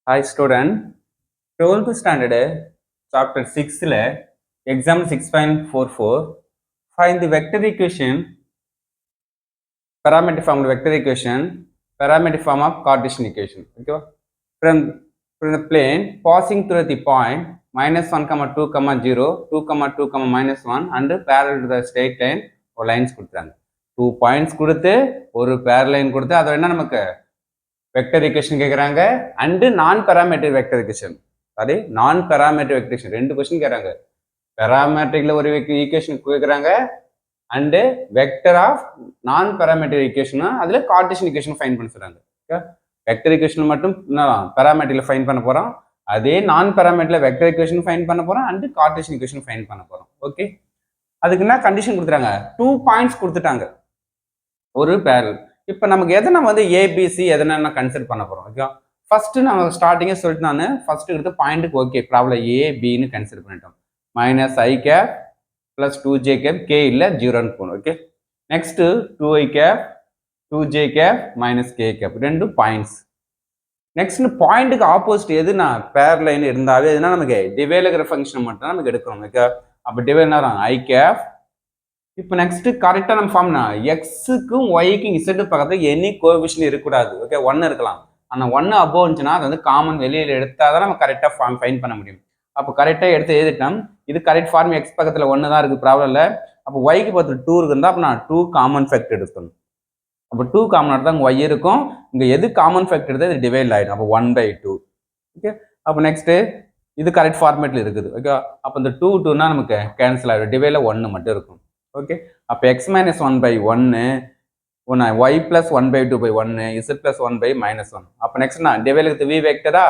Hi student, 12th standard chapter 6 exam 6.44 find the vector equation parametric form of vector equation parametric form of Cartesian equation. Okay, from the plane passing through the point minus 1 comma 2 comma 0 2 comma 2 comma minus 1 and parallel to the straight line ஒரு lines கொடுத்தாங்க. 2 points கொடுத்து ஒரு barrel line கொடுத்து அதை என்ன நமக்கு vector equation கேட்குறாங்க and non parametric vector equation. Sorry, non parametric vector equation ரெண்டு கொஸ்டின் கேட்குறாங்க. பேராமெட்ரிக்ல ஒரு ஈக்குவேஷன் கேட்குறாங்க and vector of non parametric equation அதுல கார்ட்டீசியன் ஈக்குவேஷன் ஃபைண்ட் பண்ண சொல்றாங்க. வெக்டர் ஈக்குவேஷன் மட்டும் பேராமெட்ரிக்ல ஃபைண்ட் பண்ண போறோம், அதே நான் பேராமெட்ரிக்ல வெக்டர் ஈக்குவேஷன் ஃபைண்ட் பண்ண போறோம் அண்டு கார்ட்டீசியன் ஈக்குவேஷன் ஃபைண்ட் பண்ண போறோம். ஓகே, அதுக்கு என்ன கண்டிஷன் கொடுத்துறாங்க? 2 பாயிண்ட்ஸ் கொடுத்துட்டாங்க ஒரு பேரல். இப்போ நமக்கு எதனா வந்து ஏபிசி எதனா கன்சிடர் பண்ண போறோம். ஓகே, ஃபர்ஸ்ட் நம்ம ஸ்டார்டிங்கே சொல்லிட்டு நான் ஃபர்ஸ்ட் எடுத்து பாயிண்ட்டுக்கு ஓகே ப்ராப்ளம் ஏபின்னு கன்சிடர் பண்ணிட்டோம். Minus I cap plus 2j cap K இல்லை ஜீரோன்னு போகணும். Okay, next 2i cap 2j cap minus K cap ரெண்டு பாயிண்ட்ஸ். நெக்ஸ்ட் பாயிண்ட்டுக்கு ஆப்போசிட் எதுனா பேர் லைன் இருந்தாவே எதுனா நமக்கு டிவைலகிற ஃபங்க்ஷன் மட்டும் நமக்கு எடுக்கணும். ஓகே, அப்போ டிவைல் என்ன வரும்? ஐ கேப். இப்போ நெக்ஸ்ட் கரெக்டாக நம்ம ஃபார்ம்னா எக்ஸுக்கும் ஒய்க்கும் இசட்டு பக்கத்தில் எனி கோஎஃபிஷியன்ட் இருக்கக்கூடாது. ஓகே, 1 இருக்கலாம், ஆனால் 1 அபோவ் இருந்துச்சுன்னா அது வந்து காமன் வெளியில் எடுத்தால் தான் நம்ம கரெக்டாக ஃபார்ம் ஃபைன் பண்ண முடியும். அப்போ கரெக்டாக எடுத்து எழுதிட்டோம். இது கரெக்ட் ஃபார்ம் எக்ஸ் பக்கத்தில் 1 தான் இருக்குது, ப்ராப்ளம் இல்லை. அப்போ ஒய்க்கு பார்த்து 2 இருக்குதா, அப்போ நான் 2 காமன் ஃபேக்ட் எடுக்கணும். அப்போ 2 காமன் எடுத்தால் அங்கே ஒய் இருக்கும், இங்கே எது காமன் ஃபேக்ட் எடுத்தால் இது டிவைட் ஆகிடும். அப்போ 1/2. ஓகே, அப்போ நெக்ஸ்ட்டு இது கரெக்ட் ஃபார்மேட்டில் இருக்குது. ஓகே, அப்போ இந்த 2 2னா நமக்கு கேன்சல் ஆகிடும், டிவைடில் 1 மட்டும் இருக்கும். ஓகே, அப்போ x minus 1/1 y plus 1/2/1 z plus 1/-1. அப்போ நெக்ஸ்ட் நான் டிவைலுக்கு வி வெக்டரா,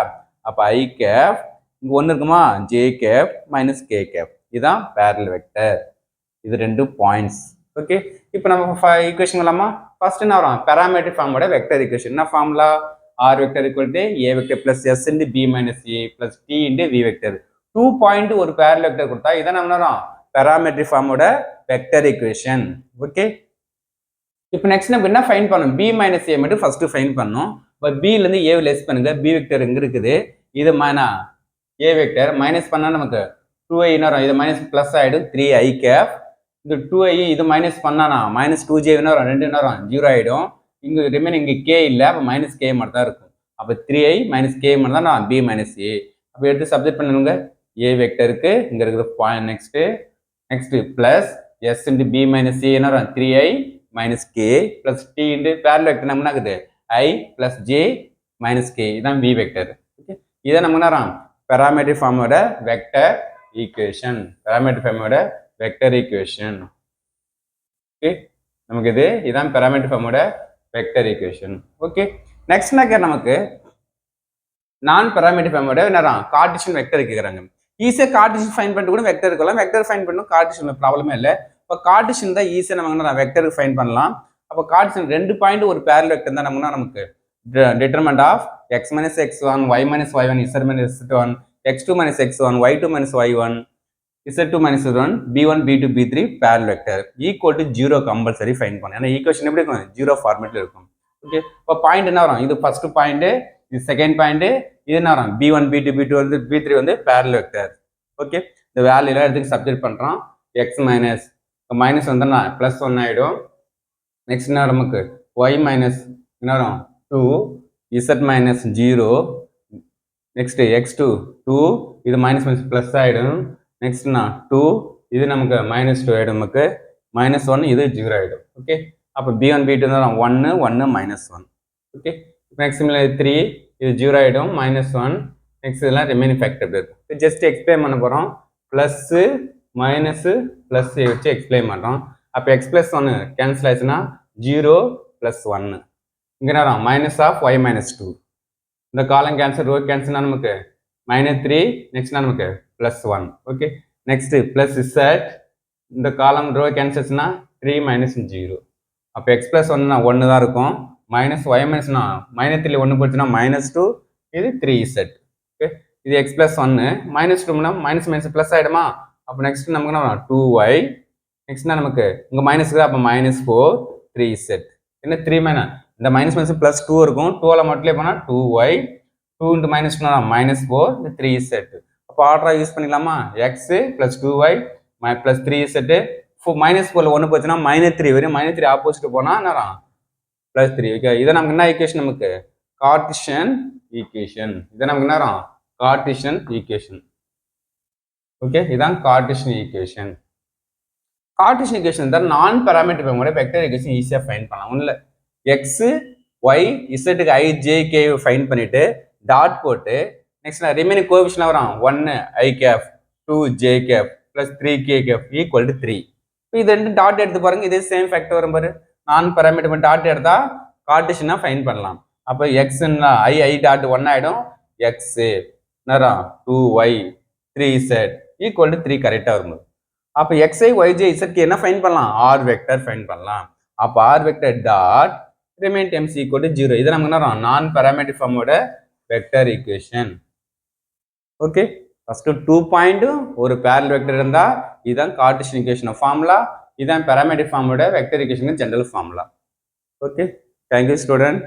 அப்போ ஐ கேப் இங்கே 1 இருக்குமா, j cap minus K cap, இதுதான் பேரல் வெக்டர். இது ரெண்டு பாயிண்ட்ஸ். ஓகே, இப்போ நம்ம ஈக்குவேஷன் இல்லாமா ஃபர்ஸ்ட் என்ன வரும்? பேராமெட்ரிக் ஃபார்மோட வெக்டர் ஈக்குவேஷன் என்ன formula? R vector equal to a vector plus S into B minus a plus D into v vector. 2 point ஒரு பேரல் வெக்டர் கொடுத்தா இதான் நம்ம வரும் பேராமெட்ரிக் ஃபார்மோட வெக்டர் ஈக்குவேஷன். ஓகே, இப்போ நெக்ஸ்ட் நம்ம என்ன ஃபைண்ட் பண்ணணும்? பி மைனஸ் ஏ மட்டும் ஃபர்ஸ்ட் ஃபைண்ட் பண்ணணும். இப்போ பிலேருந்து ஏ லெஸ் பண்ணுங்க, பி வெக்டர் எங்கே இருக்குது? இது ஏ வெக்டர் மைனஸ் பண்ணால் நமக்கு 2i வரும், இது மைனஸ் ப்ளஸ் ஆகிடும் 3i கேப். இந்த 2i இது மைனஸ் பண்ணானா மைனஸ் 2j வரும், 2 வரும் 0 ஆகிடும். இங்கே ரிமைன் இங்கே கே இல்லை, அப்போ மைனஸ் கே மட்டும் தான் இருக்கும். அப்போ 3i மைனஸ் கே மட்டும் தான் நான் பி மைனஸ் ஏ. அப்போ எடுத்து சப்ஜெக்ட் பண்ணுங்க ஏ வெக்டருக்கு இங்கே இருக்கிற point. Next plus S into B minus A என்ன வரும்? 3i minus K plus D into parallel vector நம்ம என்ன இருக்குது? I plus J minus K, இதுதான் வி வெக்டர். ஓகே, இதை நம்ம என்ன வரும்? பேராமெட்ரிக் ஃபார்மோட வெக்டர் ஈக்குவேஷன். பேராமெட்ரிக் ஃபார்மோட வெக்டர் ஈக்குவேஷன். ஓகே, நமக்கு இதுதான் பேராமெட்ரிக் ஃபார்மோட வெக்டர் ஈக்குவேஷன். ஓகே, நெக்ஸ்ட் நமக்கு நான் பேராமெட்ரிக் ஃபார்மோட என்ன கார்ட்டீசியன் வெக்டர் கேட்குறாங்க. ஈஸியாக கார்ட்டீசியன் ஃபைன் பண்ணிட்டு கூட வெக்டர் இருக்கலாம், வெக்டர் ஃபைன் பண்ணணும் கார்ட்டீசியன் ப்ராப்ளமே இல்லை. இப்போ கார்ட்டீசியன் தான் ஈஸியாக நம்ம வெக்டருக்கு ஃபைன் பண்ணலாம். அப்போ கார்ட்டீசியன் 2 பாயிண்ட் ஒரு பேரல் வெக்டர் தான் நமக்கு determinant of x minus x1 y minus y1 z minus z1 x2 minus x1 y2 minus y1 z2 minus z1 b1 b2 b3 parallel vector equal to 0 compulsory find பண்ணணும். ஏன்னா equation எப்படி இருக்கும்? 0 ஃபார்மேட்டில் இருக்கும். Okay, இப்போ point என்ன வரும்? இது ஃபர்ஸ்ட் பாயிண்ட், இது செகண்ட் பாயிண்ட், இது என்ன வரும்? b1 b2 b2 வந்து b3 வந்து பேரல் வெக்டர். ஓகே, இந்த வேல்யூலாம் எடுத்து சப்ஜெக்ட் பண்ணுறோம். எக்ஸ் மைனஸ் மைனஸ் வந்தோம்னா ப்ளஸ் 1 ஆகிடும். நெக்ஸ்ட் என்ன நமக்கு ஒய் மைனஸ் என்ன வரும்? 2 இசட் மைனஸ் 0. நெக்ஸ்ட் x2 2 இது மைனஸ் மைனஸ் ப்ளஸ் ஆகிடும். நெக்ஸ்ட்னா 2 இது நமக்கு மைனஸ் 2 ஆகிடும், நமக்கு மைனஸ் 1 இது 0 ஆகிடும். ஓகே, அப்போ b1 b2 தான் 1 1 மைனஸ் 1. ஓகே, நெக்ஸ்ட் 3 இது 0 ஆகிடும் மைனஸ் 1. நெக்ஸ்ட் இதெல்லாம் ரிமைனிங் ஃபேக்டர் இருக்குது. ஜஸ்ட் எக்ஸ்பிளைன் பண்ண போகிறோம். ப்ளஸ்ஸு மைனஸு ப்ளஸ் வச்சு எக்ஸ்பிளைன் பண்ணுறோம். அப்போ எக்ஸ் ப்ளஸ் 1 கேன்சல் ஆச்சுன்னா 0 ப்ளஸ் 1. இங்கே நேரம் மைனஸ் ஆஃப் ஒய் மைனஸ் 2. இந்த காலம் கேன்சல், ரோ கேன்சல்னா நமக்கு மைனஸ் 3. நெக்ஸ்ட்னா நமக்கு plus 1. Okay, next plus Z, இந்த காலம் ரோ கேன்சல்ஸ்னா 3 மைனஸ் 0. அப்போ எக்ஸ் ப்ளஸ் 1னா 1 தான் இருக்கும். மைனஸ் ஒய் மைனஸ்னா மைனஸ் 3 1 போச்சுன்னா மைனஸ் 2, இது 3 இசட். ஓகே, இது எக்ஸ் ப்ளஸ் 1 மைனஸ் 2னா மைனஸ் மைனஸ் ப்ளஸ் ஆகிடுமா? அப்போ நெக்ஸ்ட் நமக்கு என்ன 2y. நெக்ஸ்ட்னா நமக்கு இங்கே மைனஸ் இருக்குது, அப்போ மைனஸ் 4 3z. என்ன 3 மைனஸ் இந்த மைனஸ் மைனஸ் ப்ளஸ் 2 இருக்கும், 2ல் மல்டிப்ளை பண்ணால் 2y 2 into minus 2 minus 4, the 3 is set. அப்போ ஆர்டரா யூஸ் பண்ணிக்கலாமா? x plus 2y plus 3 is set. minus 4ல 1 போச்சுன்னா minus 3 வரும். minus 3 ஆப்போசிட் போனா என்ன? plus 3. ஓகே, இதை நமக்கு என்ன ஈக்குவேஷன்? நமக்கு கார்ட்டீசியன் ஈக்குவேஷன். இதை நமக்கு என்ன? Cartesian equation. ஓகே, இதான் கார்ட்டீசியன் ஈக்குவேஷன். கார்ட்டீசியன் ஈக்குவேஷன் தான் நான் பாராமீட்டர் ஃபார்மோட வெக்டர் ஈக்குவேஷன் ஈஸியா ஃபைண்ட் பண்ணலாம். ஒண்ணுல x y z க்கு i j k ஃபைண்ட் பண்ணிட்டு டாட் போட்டு நெக்ஸ்ட் ரிமைனிங் கோஎஃபிஷியன்ட் வரும் 1 i cap 2 j cap plus 3 k cap equal to 3. இப்போ இது ரெண்டு டாட் எடுத்து பாருங்க, இதே சேம் ஃபேக்டர் வரும் பாரு. நான் பாராமீட்டர் டாட் எடுத்தா கார்ட்டீசியனா ஃபைண்ட் பண்ணலாம். அப்போ x ன்னா i டாட் 1 ஆயிடும், x என்னடா 2y 3z equal to 3 கரெக்டா வரும். அப்போ xi yj zக்கு என்ன ஃபைண்ட் பண்ணலாம்? r வெக்டர் ஃபைண்ட் பண்ணலாம். அப்போ r vector dot remain times equal to 0. இது நமக்கு என்ன? நான் பாராமீட்டர் ஃபார்மோட vector equation. Okay, first 2 point ஒரு பேரலல் வெக்டர் இருந்தா இதுதான் கார்ட்டீசியன் ஈக்குவேஷன் ஃபார்முலா. இதுதான் பாராமீட்டர் ஃபார்மோட vector equation general formula. Okay, thank you student.